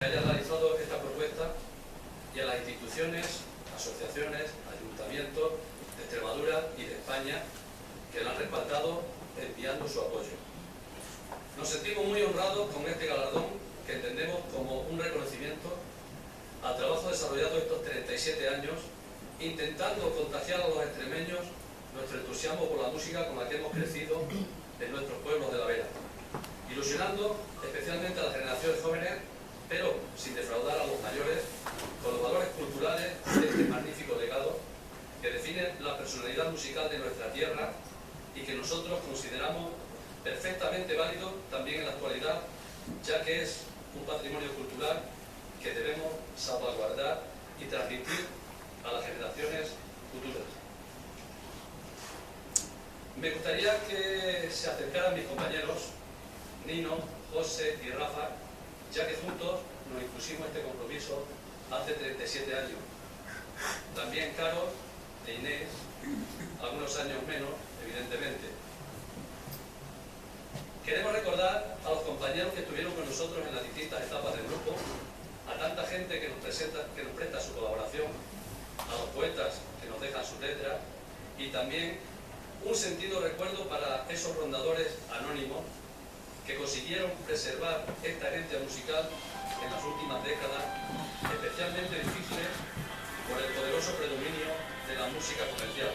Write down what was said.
haya realizado esta propuesta y a las instituciones, asociaciones, ayuntamientos de Extremadura y de España que la han respaldado enviando su apoyo. Nos sentimos muy honrados con este galardón que entendemos como un reconocimiento al trabajo desarrollado estos 37 años intentando contagiar a los extremeños nuestro entusiasmo por la música con la que hemos crecido en nuestros pueblos de la Vera, ilusionando especialmente a las generaciones jóvenes, pero sin defraudar a los mayores, con los valores culturales de este magnífico legado que define la personalidad musical de nuestra tierra y que nosotros consideramos perfectamente válido también en la actualidad, ya que es un patrimonio cultural que debemos salvaguardar y transmitir a las generaciones futuras. Me gustaría que se acercaran mis compañeros Nino, José y Rafa, ya que juntos nos impusimos este compromiso hace 37 años. También Carlos e Inés, algunos años menos, evidentemente. Queremos recordar a los compañeros que estuvieron con nosotros en las distintas etapas del grupo, a tanta gente que nos presta su colaboración, a los poetas que nos dejan sus letras y también un sentido recuerdo para esos rondadores anónimos que consiguieron preservar esta herencia musical en las últimas décadas, especialmente difíciles por el poderoso predominio de la música comercial.